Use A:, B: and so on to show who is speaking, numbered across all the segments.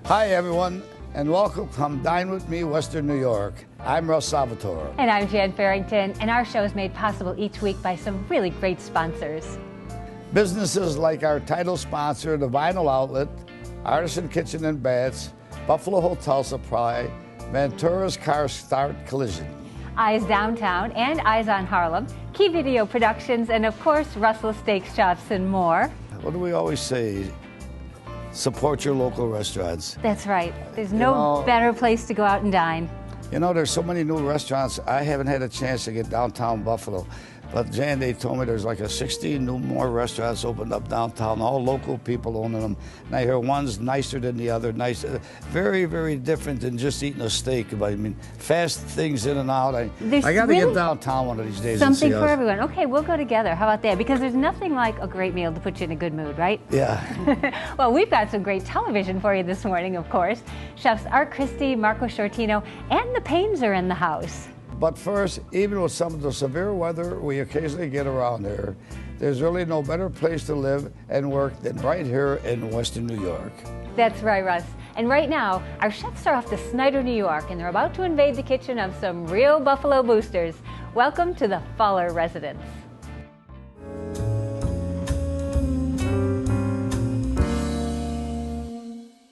A: Hi everyone, and welcome to Come Dine With Me, Western New York. I'm Russ Salvatore.
B: And I'm Jan Farrington, and our show is made possible each week by some really great sponsors.
A: Businesses like our title sponsor, the Vinyl Outlet, Artisan Kitchen and Baths, Buffalo Hotel Supply, Ventura's Car Start Collision,
B: Eyes Downtown and Eyes on Harlem, Key Video Productions, and of course, Russell Steak Shops and more.
A: What do we always say? Support your local restaurants.
B: That's right. There's no better place to go out and dine.
A: You know, there's so many new restaurants. I haven't had a chance to get downtown Buffalo. But Jan, they told me there's like 16 new more restaurants opened up downtown, all local people owning them. And I hear one's nicer than the other, very, very different than just eating a steak. But I mean, fast things in and out. I got to get downtown one of these days.
B: Something
A: and see
B: for everyone. Okay, we'll go together. How about that? Because there's nothing like a great meal to put you in a good mood, right?
A: Yeah.
B: Well, we've got some great television for you this morning, of course. Chefs Art Christie, Marco Shortino, and the Paynes are in the house.
A: But first, even with some of the severe weather we occasionally get around here, there's really no better place to live and work than right here in Western New York.
B: That's right, Russ. And right now, our chefs are off to Snyder, New York, and they're about to invade the kitchen of some real Buffalo boosters. Welcome to the Fuller residence.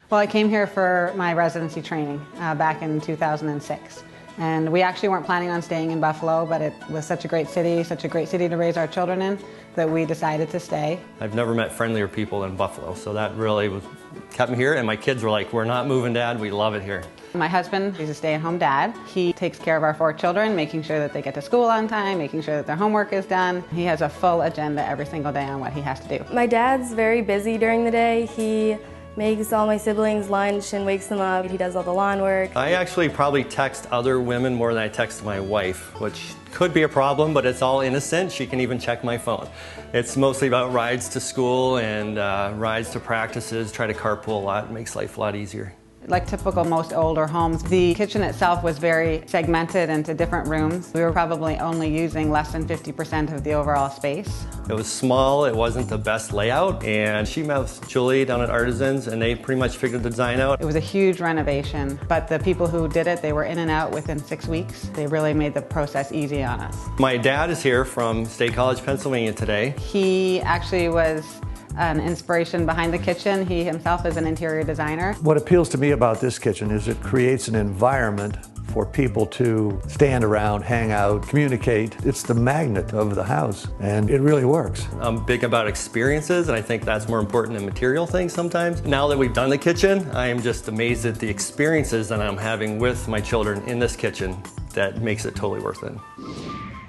C: Well, I came here for my residency training back in 2006. And we actually weren't planning on staying in Buffalo, but it was such a great city to raise our children in, that we decided to stay.
D: I've never met friendlier people in Buffalo, so that really kept me here. And my kids were like, "We're not moving, Dad. We love it here."
C: My husband, he's a stay-at-home dad. He takes care of our 4 children, making sure that they get to school on time, making sure that their homework is done. He has a full agenda every single day on what he has to do.
E: My dad's very busy during the day. He makes all my siblings lunch and wakes them up. He does all the lawn work.
D: I actually probably text other women more than I text my wife, which could be a problem, but it's all innocent. She can even check my phone. It's mostly about rides to school and rides to practices, try to carpool a lot. It makes life a lot easier.
C: Like typical most older homes, the kitchen itself was very segmented into different rooms. We were probably only using less than 50% of the overall space.
D: It was small, it wasn't the best layout, and she met with Julie down at Artisans, and they pretty much figured the design out.
C: It was a huge renovation, but the people who did it, they were in and out within 6 weeks. They really made the process easy on us.
D: My dad is here from State College, Pennsylvania today.
C: He actually was an inspiration behind the kitchen. He himself is an interior designer.
F: What appeals to me about this kitchen is it creates an environment for people to stand around, hang out, communicate. It's the magnet of the house, and it really works.
D: I'm big about experiences, and I think that's more important than material things sometimes. Now that we've done the kitchen, I am just amazed at the experiences that I'm having with my children in this kitchen that makes it totally worth it.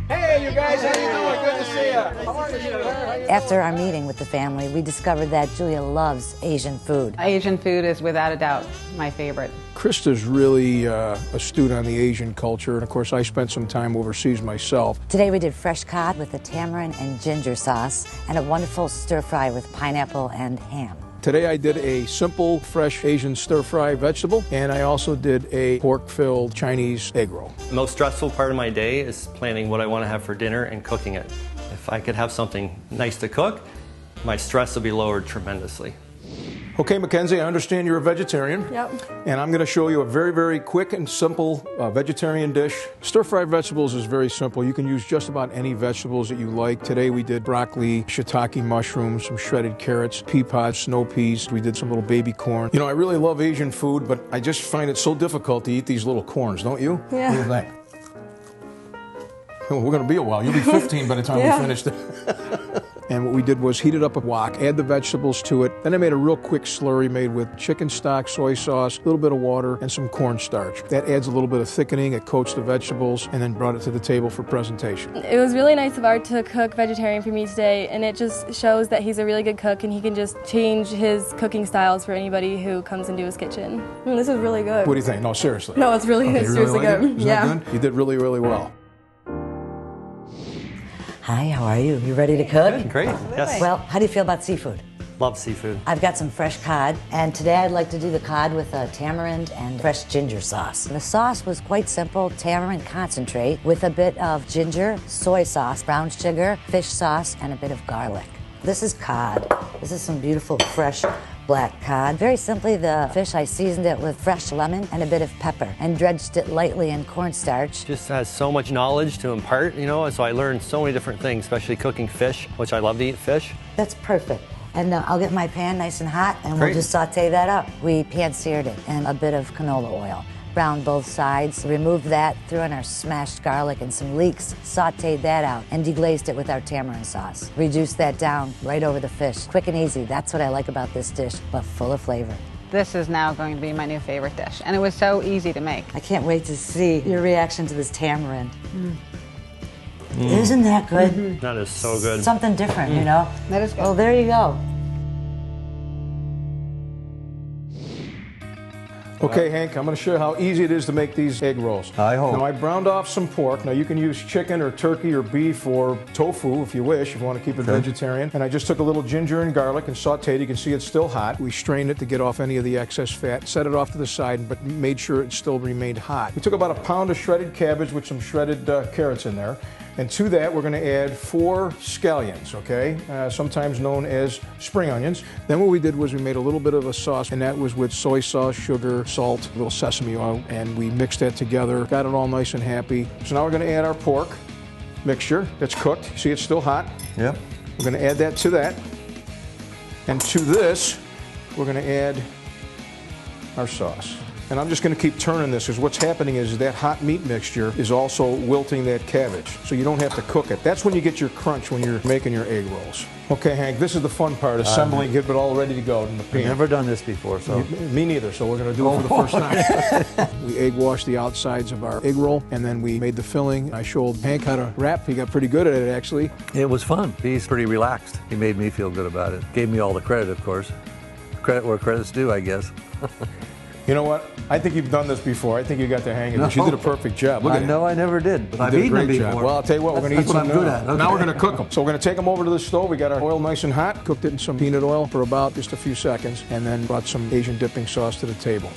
G: Hey, you guys, how you doing? Good to see you. How are you?
H: After our meeting with the family, we discovered that Julia loves Asian food.
C: Asian food is without a doubt my favorite.
G: Krista's really astute on the Asian culture, and of course I spent some time overseas myself.
H: Today we did fresh cod with a tamarind and ginger sauce and a wonderful stir fry with pineapple and ham.
G: Today I did a simple, fresh Asian stir-fry vegetable, and I also did a pork-filled Chinese egg roll.
D: The most stressful part of my day is planning what I want to have for dinner and cooking it. If I could have something nice to cook, my stress will be lowered tremendously.
G: Okay, Mackenzie, I understand you're a vegetarian.
E: Yep.
G: And I'm going to show you a very, very quick and simple vegetarian dish. Stir-fried vegetables is very simple. You can use just about any vegetables that you like. Today we did broccoli, shiitake mushrooms, some shredded carrots, pea pods, snow peas. We did some little baby corn. You know, I really love Asian food, but I just find it so difficult to eat these little corns, don't you?
E: Yeah.
G: What do you think? Well, we're going to be a while. You'll be 15 by the time we finish it. And what we did was heat it up a wok, add the vegetables to it. Then I made a real quick slurry made with chicken stock, soy sauce, a little bit of water, and some cornstarch. That adds a little bit of thickening, it coats the vegetables, and then brought it to the table for presentation.
E: It was really nice of Art to cook vegetarian for me today, and it just shows that he's a really good cook and he can just change his cooking styles for anybody who comes into his kitchen. This is really good.
G: What do you think? No, seriously.
E: No, it's really,
G: Okay,
E: it's
G: you
E: seriously
G: really like
E: good.
G: it? Isn't that good? You did really, really well.
H: Hi, how are you? You ready to cook?
D: Great, yes.
H: Well, how do you feel about seafood?
D: Love seafood.
H: I've got some fresh cod, and today I'd like to do the cod with a tamarind and fresh ginger sauce. The sauce was quite simple, tamarind concentrate with a bit of ginger, soy sauce, brown sugar, fish sauce, and a bit of garlic. This is cod. This is some beautiful fresh black cod. Very simply, the fish, I seasoned it with fresh lemon and a bit of pepper and dredged it lightly in cornstarch.
D: Just has so much knowledge to impart, you know, so I learned so many different things, especially cooking fish, which I love to eat fish.
H: That's perfect. And I'll get my pan nice and hot, and
D: Great.
H: we'll just saute that up. We pan-seared it in a bit of canola oil. Browned both sides, removed that, threw in our smashed garlic and some leeks, sauteed that out, and deglazed it with our tamarind sauce. Reduced that down right over the fish. Quick and easy, that's what I like about this dish, but full of flavor.
C: This is now going to be my new favorite dish, and it was so easy to make.
H: I can't wait to see your reaction to this tamarind. Isn't that good?
D: That is so good.
H: Something different, you know?
C: That is good.
H: Well, there you go.
G: Okay, Hank, I'm going to show you how easy it is to make these egg rolls.
F: I hope.
G: Now, I browned off some pork. Now, you can use chicken or turkey or beef or tofu if you wish, if you want to keep it vegetarian. And I just took a little ginger and garlic and sauteed. You can see it's still hot. We strained it to get off any of the excess fat, set it off to the side, but made sure it still remained hot. We took about a pound of shredded cabbage with some shredded carrots in there. And to that, we're going to add 4 scallions, okay? Sometimes known as spring onions. Then what we did was we made a little bit of a sauce, and that was with soy sauce, sugar, salt, a little sesame oil, and we mixed that together, got it all nice and happy. So now we're going to add our pork mixture that's cooked. See, it's still hot.
F: Yep.
G: We're going to add that to that. And to this, we're going to add our sauce. And I'm just going to keep turning this, because what's happening is that hot meat mixture is also wilting that cabbage, so you don't have to cook it. That's when you get your crunch when you're making your egg rolls. Okay, Hank, this is the fun part, assembling, get it all ready to go in the pan.
F: I've never done this before, so.
G: Me neither, so we're going to do it for the first time. We egg washed the outsides of our egg roll, and then we made the filling. I showed Hank how to wrap. He got pretty good at it, actually.
F: It was fun. He's pretty relaxed. He made me feel good about it. Gave me all the credit, of course. Credit where credit's due, I guess.
G: You know what? I think you've done this before. I think you got the hang of it. You did a perfect job. Look at
F: know I never did, but I've
G: did a
F: eaten them
G: great
F: before.
G: job. Well, I'll tell you what, we're going to eat some
F: That's what I'm good at. Okay.
G: Now we're going to cook them. So we're going to take them over to the stove. We got our oil nice and hot. Cooked it in some peanut oil for about just a few seconds, and then brought some Asian dipping sauce to the table.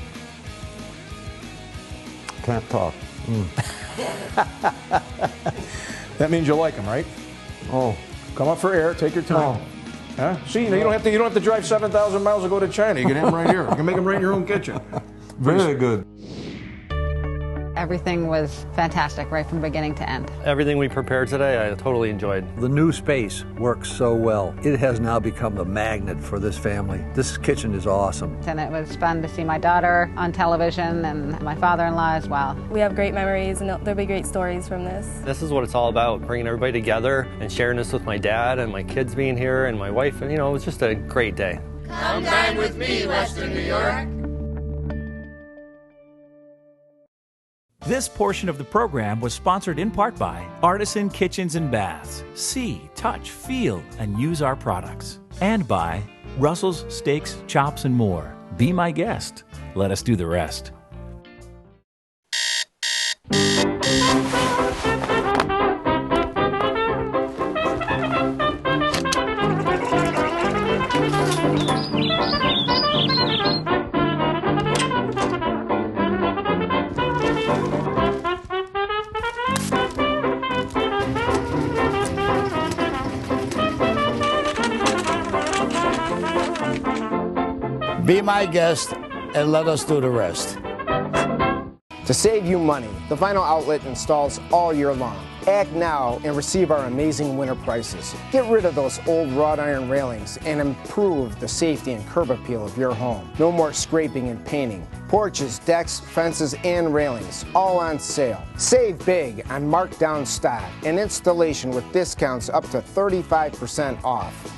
F: Can't talk.
G: That means you like them, right?
F: Oh.
G: Come up for air. Take your time. Huh? See, you don't have to drive 7,000 miles to go to China. You can have them right here. You can make them right in your own kitchen.
F: Very good.
C: Everything was fantastic right from beginning to end.
D: Everything we prepared today, I totally enjoyed.
F: The new space works so well. It has now become the magnet for this family. This kitchen is awesome.
C: And it was fun to see my daughter on television and my father-in-law as well.
E: We have great memories, and there'll be great stories from this.
D: This is what it's all about, bringing everybody together and sharing this with my dad and my kids being here and my wife. And, you know, it was just a great day.
I: Come dine with me, Western New York.
J: This portion of the program was sponsored in part by Artisan Kitchens and Baths. See, touch, feel, and use our products. And by Russell's Steaks, Chops, and More. Be my guest. Let us do the rest.
A: Be my guest and let us do the rest.
K: To save you money, the Vinyl Outlet installs all year long. Act now and receive our amazing winter prices. Get rid of those old wrought iron railings and improve the safety and curb appeal of your home. No more scraping and painting. Porches, decks, fences, and railings, all on sale. Save big on markdown stock and installation with discounts up to 35% off.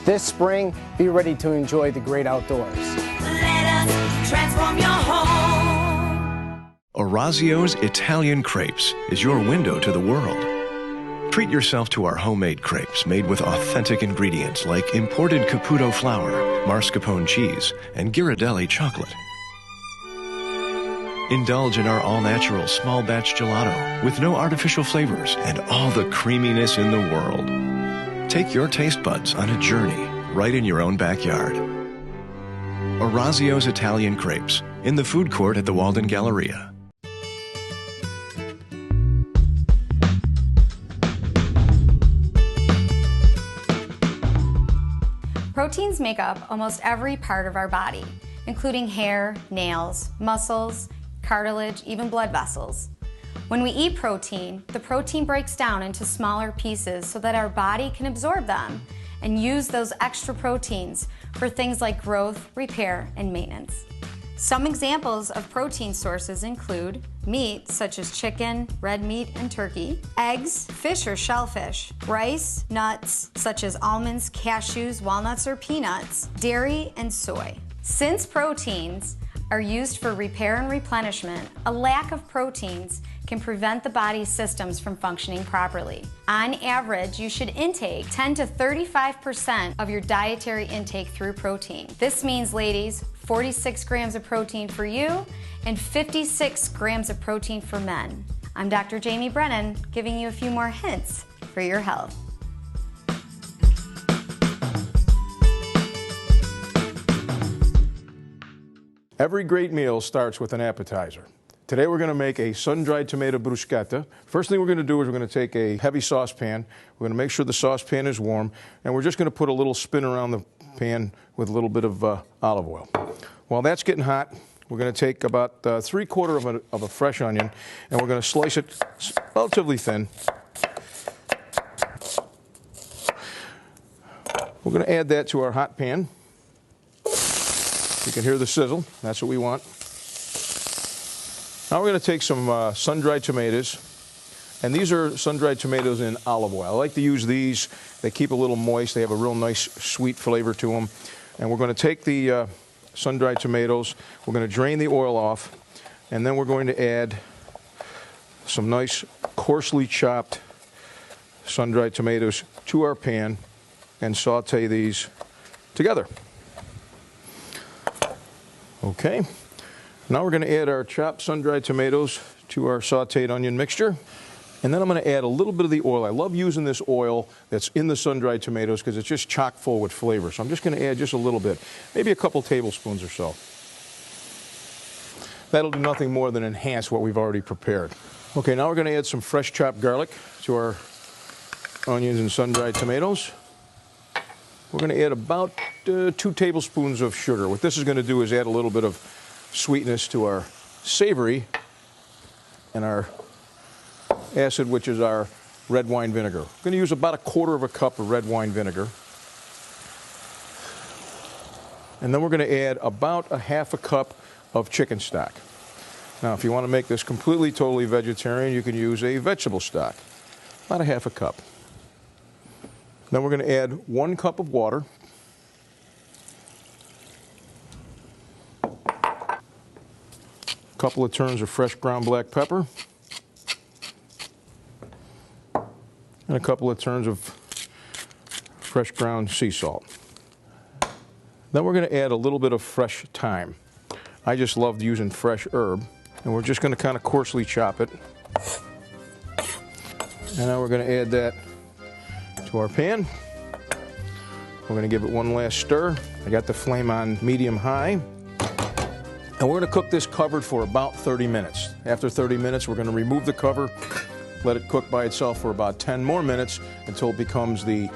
K: This spring, be ready to enjoy the great outdoors.
I: Let us transform your home.
L: Orazio's Italian Crepes is your window to the world. Treat yourself to our homemade crepes made with authentic ingredients like imported Caputo flour, mascarpone cheese, and Ghirardelli chocolate. Indulge in our all-natural small batch gelato with no artificial flavors and all the creaminess in the world. Take your taste buds on a journey right in your own backyard. Orazio's Italian Crepes in the food court at the Walden Galleria.
B: Pro
M: Proteins make up almost every part of our body, including hair, nails, muscles, cartilage, even blood vessels. When we eat protein, the protein breaks down into smaller pieces so that our body can absorb them and use those extra proteins for things like growth, repair, and maintenance. Some examples of protein sources include meat, such as chicken, red meat, and turkey, eggs, fish or shellfish, rice, nuts, such as almonds, cashews, walnuts, or peanuts, dairy, and soy. Since proteins are used for repair and replenishment, a lack of proteins can prevent the body's systems from functioning properly. On average, you should intake 10 to 35% of your dietary intake through protein. This means, ladies, 46 grams of protein for you and 56 grams of protein for men. I'm Dr. Jamie Brennan, giving you a few more hints for your health.
G: Every great meal starts with an appetizer. Today we're going to make a sun-dried tomato bruschetta. First thing we're going to do is we're going to take a heavy saucepan. We're going to make sure the saucepan is warm, and we're just going to put a little spin around the pan with a little bit of olive oil. While that's getting hot, we're going to take about 3/4 of a fresh onion, and we're going to slice it relatively thin. We're going to add that to our hot pan. You can hear the sizzle. That's what we want. Now we're going to take some sun-dried tomatoes, and these are sun-dried tomatoes in olive oil. I like to use these. They keep a little moist. They have a real nice sweet flavor to them. And we're going to take the sun-dried tomatoes. We're going to drain the oil off, and then we're going to add some nice coarsely chopped sun-dried tomatoes to our pan and saute these together. Okay, now we're going to add our chopped sun-dried tomatoes to our sauteed onion mixture. And then I'm going to add a little bit of the oil. I love using this oil that's in the sun-dried tomatoes because it's just chock full with flavor. So I'm just going to add just a little bit, maybe a couple tablespoons or so. That'll do nothing more than enhance what we've already prepared. Okay, now we're going to add some fresh chopped garlic to our onions and sun-dried tomatoes. We're going to add about 2 tablespoons of sugar. What this is going to do is add a little bit of sweetness to our savory and our acid, which is our red wine vinegar. We're going to use about 1/4 cup of red wine vinegar. And then we're going to add about 1/2 cup of chicken stock. Now, if you want to make this completely, totally vegetarian, you can use a vegetable stock, about 1/2 cup. Then we're going to add 1 cup of water. A couple of turns of fresh ground black pepper. And a couple of turns of fresh ground sea salt. Then we're going to add a little bit of fresh thyme. I just love using fresh herb. And we're just going to kind of coarsely chop it. And now we're going to add that to our pan. We're going to give it one last stir. I got the flame on medium-high. And we're going to cook this covered for about 30 minutes. After 30 minutes, we're going to remove the cover, let it cook by itself for about 10 more minutes until it becomes the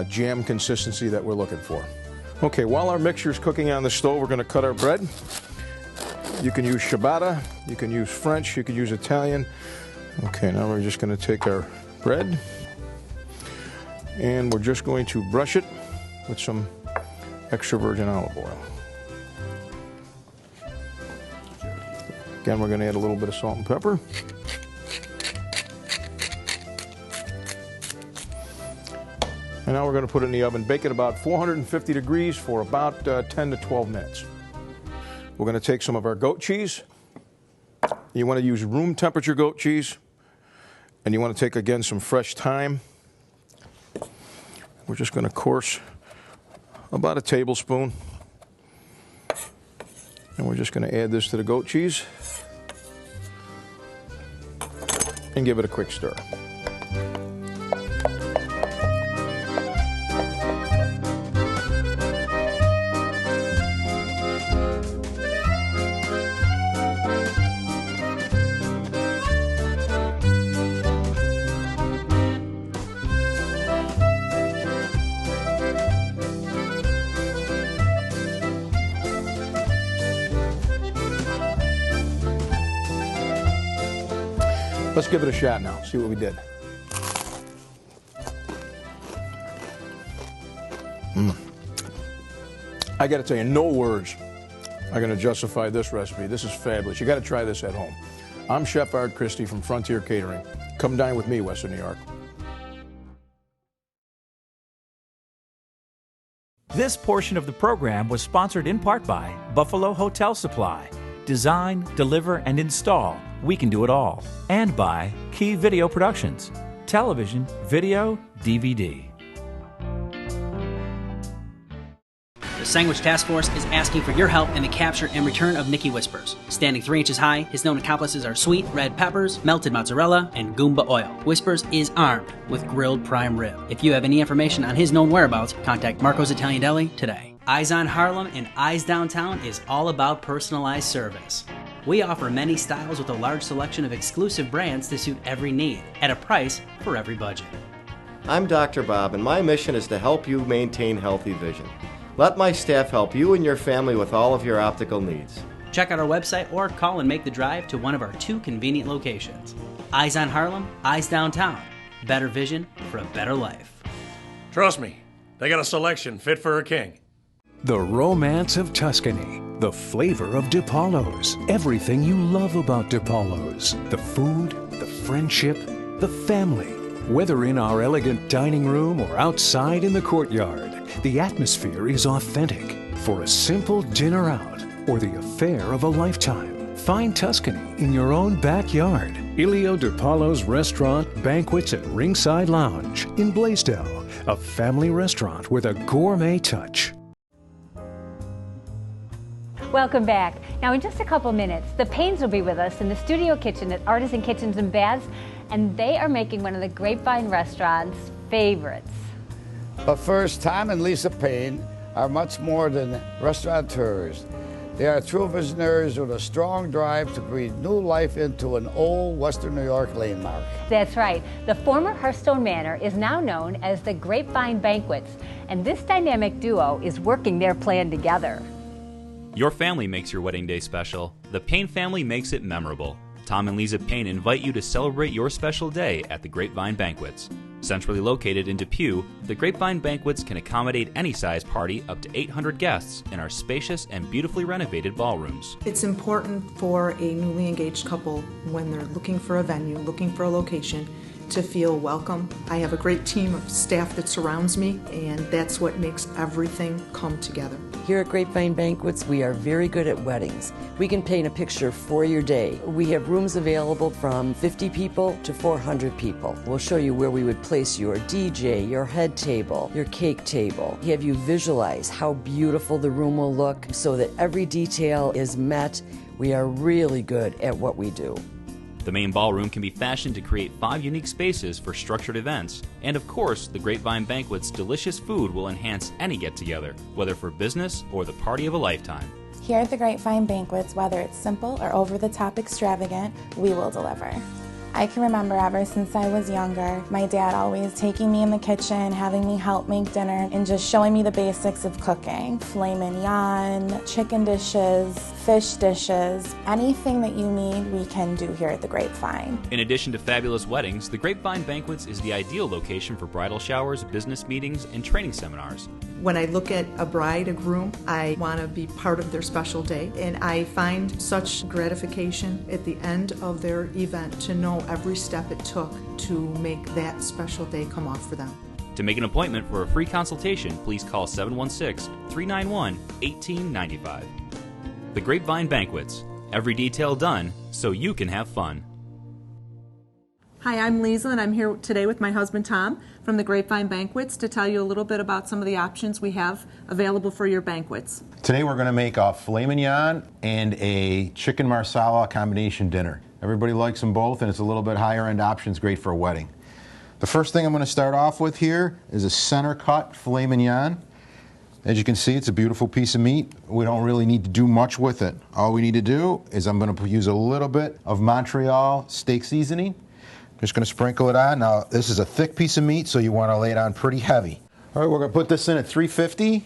G: jam consistency that we're looking for. Okay, while our mixture is cooking on the stove, we're going to cut our bread. You can use ciabatta, you can use French, you can use Italian. Okay, now we're just going to take our bread and we're just going to brush it with some extra virgin olive oil. Again, we're going to add a little bit of salt and pepper. And now we're going to put it in the oven, bake it about 450 degrees for about 10 to 12 minutes. We're going to take some of our goat cheese. You want to use room temperature goat cheese. And you want to take, again, some fresh thyme. We're just going to coarse about 1 tablespoon. And we're just going to add this to the goat cheese and give it a quick stir. Let's give it a shot now, see what we did. I got to tell you, no words are going to justify this recipe. This is fabulous. You got to try this at home. I'm Chef Art Christie from Frontier Catering. Come dine with me, Western New York.
J: This portion of the program was sponsored in part by Buffalo Hotel Supply. Design, deliver, and install. We can do it all. And by Key Video Productions. Television, video, DVD.
N: The Sandwich Task Force is asking for your help in the capture and return of Nicky Whispers. Standing 3 inches high, his known accomplices are sweet red peppers, melted mozzarella, and Goomba oil. Whispers is armed with grilled prime rib. If you have any information on his known whereabouts, contact Marco's Italian Deli today. Eyes on Harlem and Eyes Downtown is all about personalized service. We offer many styles with a large selection of exclusive brands to suit every need, at a price for every budget.
O: I'm Dr. Bob, and my mission is to help you maintain healthy vision. Let my staff help you and your family with all of your optical needs.
N: Check out our website or call and make the drive to one of our 2 convenient locations. Eyes on Harlem, Eyes Downtown. Better vision for a better life.
P: Trust me, they got a selection fit for a king.
Q: The romance of Tuscany, the flavor of DiPaolo's, everything you love about DiPaolo's, the food, the friendship, the family. Whether in our elegant dining room or outside in the courtyard, the atmosphere is authentic. For a simple dinner out or the affair of a lifetime, find Tuscany in your own backyard. Ilio DiPaolo's Restaurant, Banquets, and Ringside Lounge in Blaisdell, a family restaurant with a gourmet touch.
B: Welcome back. Now in just a couple minutes, the Paynes will be with us in the studio kitchen at Artisan Kitchens and Baths, and they are making one of the Grapevine restaurant's favorites.
A: But first, Tom and Lisa Payne are much more than restaurateurs. They are true visionaries with a strong drive to breathe new life into an old Western New York landmark.
B: That's right. The former Hearthstone Manor is now known as the Grapevine Banquets, and this dynamic duo is working their plan together.
R: Your family makes your wedding day special. The Payne family makes it memorable. Tom and Lisa Payne invite you to celebrate your special day at the Grapevine Banquets. Centrally located in Depew, the Grapevine Banquets can accommodate any size party up to 800 guests in our spacious and beautifully renovated ballrooms.
S: It's important for a newly engaged couple when they're looking for a venue, looking for a location, to feel welcome. I have a great team of staff that surrounds me, and that's what makes everything come together.
T: Here at Grapevine Banquets, we are very good at weddings. We can paint a picture for your day. We have rooms available from 50 people to 400 people. We'll show you where we would place your DJ, your head table, your cake table. Have you visualize how beautiful the room will look so that every detail is met. We are really good at what we do.
R: The main ballroom can be fashioned to create 5 unique spaces for structured events. And of course, the Grapevine Banquet's delicious food will enhance any get-together, whether for business or the party of a lifetime.
U: Here at the Grapevine Banquets, whether it's simple or over-the-top extravagant, we will deliver. I can remember ever since I was younger, my dad always taking me in the kitchen, having me help make dinner, and just showing me the basics of cooking. Filet mignon, chicken dishes, fish dishes, anything that you need, we can do here at the Grapevine.
R: In addition to fabulous weddings, the Grapevine Banquets is the ideal location for bridal showers, business meetings, and training seminars.
S: When I look at a bride, a groom, I want to be part of their special day, and I find such gratification at the end of their event to know every step it took to make that special day come off for them.
R: To make an appointment for a free consultation, please call 716-391-1895. The Grapevine Banquets. Every detail done so you can have fun.
V: Hi, I'm Lisa, and I'm here today with my husband Tom from the Grapevine Banquets to tell you a little bit about some of the options we have available for your banquets.
W: Today we're going to make a filet mignon and a chicken marsala combination dinner. Everybody likes them both, and it's a little bit higher end options, great for a wedding. The first thing I'm going to start off with here is a center cut filet mignon. As you can see, it's a beautiful piece of meat. We don't really need to do much with it. All we need to do is I'm going to use a little bit of Montreal steak seasoning. Just going to sprinkle it on. Now, this is a thick piece of meat, so you want to lay it on pretty heavy. All right, we're going to put this in at 350.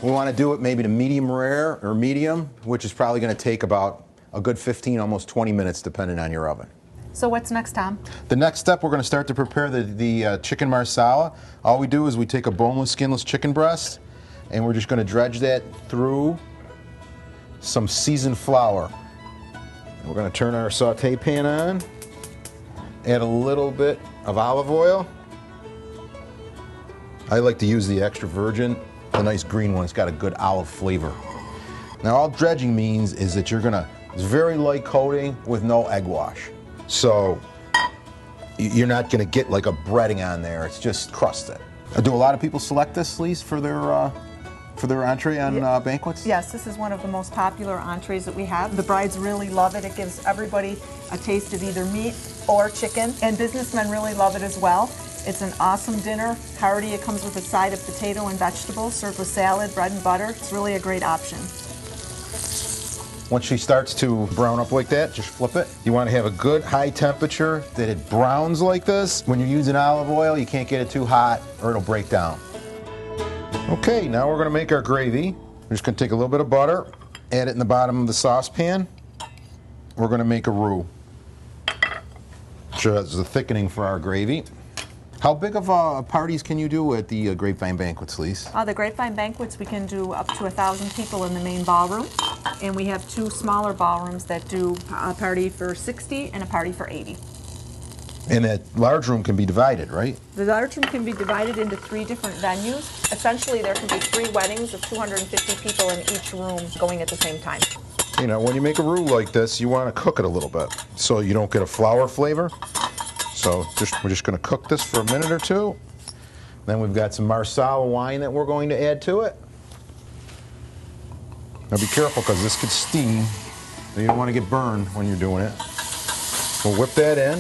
W: We want to do it maybe to medium rare or medium, which is probably going to take about a good 15, almost 20 minutes, depending on your oven.
V: So what's next, Tom?
W: The next step, we're going to start to prepare the chicken marsala. All we do is we take a boneless, skinless chicken breast, and we're just going to dredge that through some seasoned flour. And we're going to turn our saute pan on, add a little bit of olive oil. I like to use the extra virgin, the nice green one. It's got a good olive flavor. Now, all dredging means is that you're going to, it's very light coating with no egg wash. So you're not going to get like a breading on there. It's just crusted. Do a lot of people select this, Lise, for their entree on banquets?
V: Yes, this is one of the most popular entrees that we have. The brides really love it. It gives everybody a taste of either meat or chicken, and businessmen really love it as well. It's an awesome dinner, hearty. It comes with a side of potato and vegetables, served with salad, bread and butter. It's really a great option.
W: Once she starts to brown up like that, just flip it. You want to have a good high temperature that it browns like this. When you're using olive oil, you can't get it too hot or it'll break down. Okay, now we're going to make our gravy. We're just going to take a little bit of butter, add it in the bottom of the saucepan. We're going to make a roux. Sure, that's the thickening for our gravy. How big of parties can you do at the Grapevine Banquets, Lise?
V: The Grapevine Banquets, we can do up to 1,000 people in the main ballroom. And we have 2 smaller ballrooms that do a party for 60 and a party for 80.
W: And that large room can be divided, right?
V: The large room can be divided into 3 different venues. Essentially, there can be 3 weddings of 250 people in each room going at the same time.
W: You know, when you make a roux like this, you want to cook it a little bit so you don't get a flour flavor. So we're just going to cook this for a minute or 2. Then we've got some Marsala wine that we're going to add to it. Now be careful because this could steam. You don't want to get burned when you're doing it. We'll whip that in.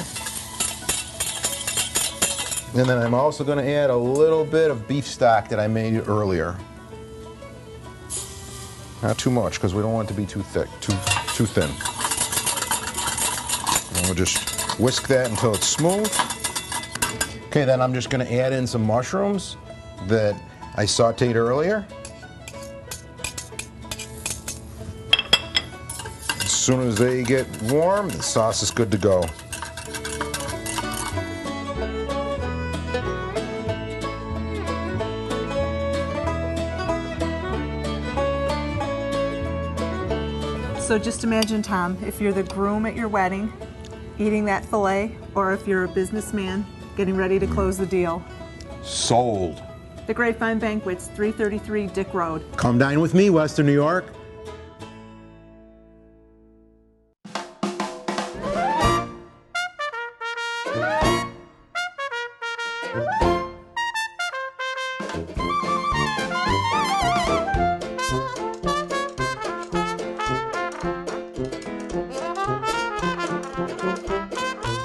W: And then I'm also going to add a little bit of beef stock that I made earlier. Not too much because we don't want it to be too thick, too thin. And we'll just whisk that until it's smooth. Okay, then I'm just going to add in some mushrooms that I sauteed earlier. As soon as they get warm, the sauce is good to go.
V: So just imagine, Tom, if you're the groom at your wedding, eating that filet, or if you're a businessman getting ready to close the deal.
W: Sold.
V: The Grapevine Banquets, 333 Dick Road.
W: Come dine with me, Western New York.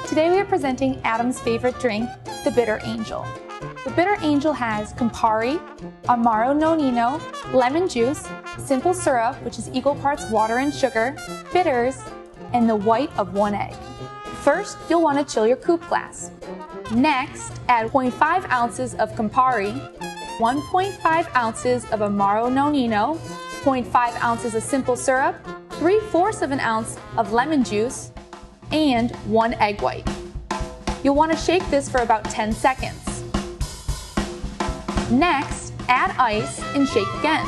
C: Today we are presenting Adam's favorite drink, the Bitter Angel. The Bitter Angel has Campari, Amaro Nonino, lemon juice, simple syrup, which is equal parts water and sugar, bitters, and the white of 1 egg. First, you'll want to chill your coupe glass. Next, add 0.5 ounces of Campari, 1.5 ounces of Amaro Nonino, 0.5 ounces of simple syrup, 3/4 of an ounce of lemon juice, and 1 egg white. You'll want to shake this for about 10 seconds. Next, add ice and shake again.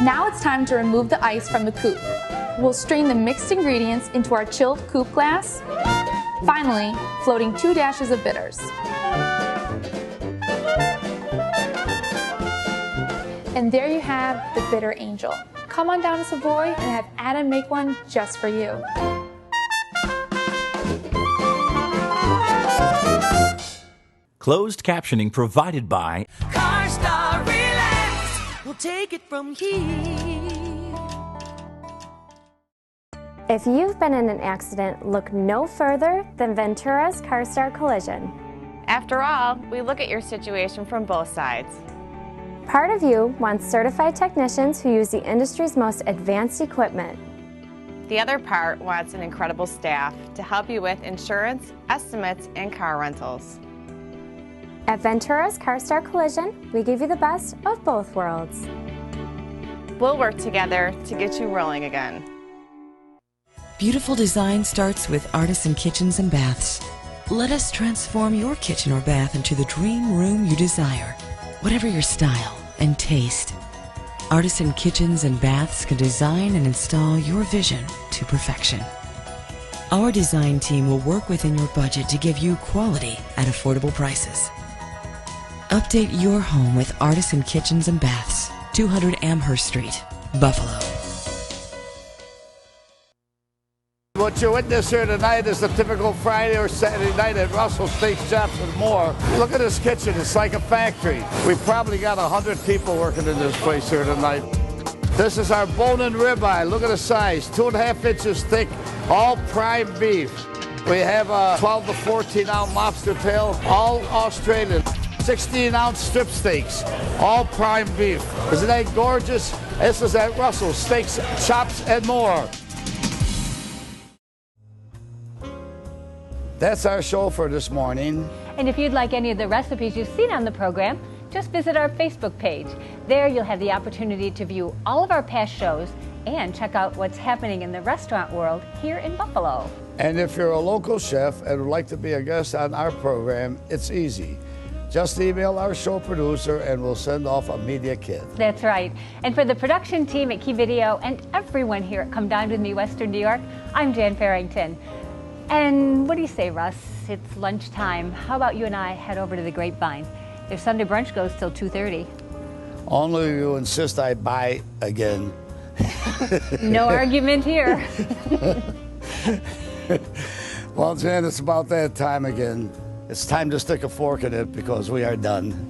C: Now it's time to remove the ice from the coupe. We'll strain the mixed ingredients into our chilled coupe glass. Finally, floating 2 dashes of bitters. And there you have the Bitter Angel. Come on down to Savoy and have Adam make one just for you.
J: Closed captioning provided by
I: CarStar Relax. We'll take it from here.
F: If you've been in an accident, look no further than Ventura's CarStar Collision.
H: After all, we look at your situation from both sides.
F: Part of you wants certified technicians who use the industry's most advanced equipment.
H: The other part wants an incredible staff to help you with insurance, estimates, and car rentals.
F: At Ventura's CarStar Collision, we give you the best of both worlds.
H: We'll work together to get you rolling again.
D: Beautiful design starts with Artisan Kitchens and Baths. Let us transform your kitchen or bath into the dream room you desire, whatever your style and taste. Artisan Kitchens and Baths can design and install your vision to perfection. Our design team will work within your budget to give you quality at affordable prices. Update your home with Artisan Kitchens and Baths, 200 Amherst Street, Buffalo.
A: What you witness here tonight is the typical Friday or Saturday night at Russell's Steak Shops and more. Look at this kitchen, it's like a factory. We've probably got 100 people working in this place here tonight. This is our bone-in ribeye. Look at the size, 2.5 inches thick, all prime beef. We have a 12 to 14 ounce lobster tail, all Australian. 16-ounce strip steaks, all prime beef. Isn't that gorgeous? This is at Russell's Steaks, Chops, and more. That's our show for this morning.
B: And if you'd like any of the recipes you've seen on the program, just visit our Facebook page. There you'll have the opportunity to view all of our past shows and check out what's happening in the restaurant world here in Buffalo.
A: And if you're a local chef and would like to be a guest on our program, it's easy. Just email our show producer and we'll send off a media kit.
B: That's right. And for the production team at Key Video and everyone here at Come Dine With Me Western New York, I'm Jan Farrington. And what do you say, Russ? It's lunchtime. How about you and I head over to the Grapevine? Their Sunday brunch goes till 2:30.
A: Only you insist I buy again.
B: No argument here.
A: Well, Jan, it's about that time again. It's time to stick a fork in it because we are done.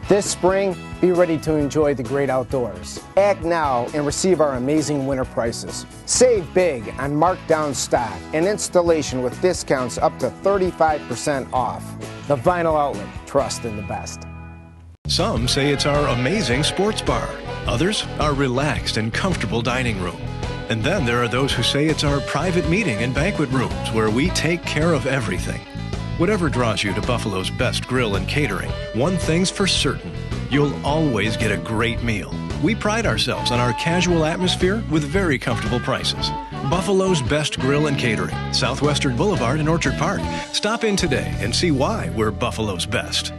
E: This spring, be ready to enjoy the great outdoors. Act now and receive our amazing winter prices. Save big on markdown stock and installation with discounts up to 35% off. The Vinyl Outlet, trust in the best.
L: Some say it's our amazing sports bar. Others, our relaxed and comfortable dining room. And then there are those who say it's our private meeting and banquet rooms where we take care of everything. Whatever draws you to Buffalo's best grill and catering, one thing's for certain, you'll always get a great meal. We pride ourselves on our casual atmosphere with very comfortable prices. Buffalo's best grill and catering, Southwestern Boulevard in Orchard Park. Stop in today and see why we're Buffalo's best.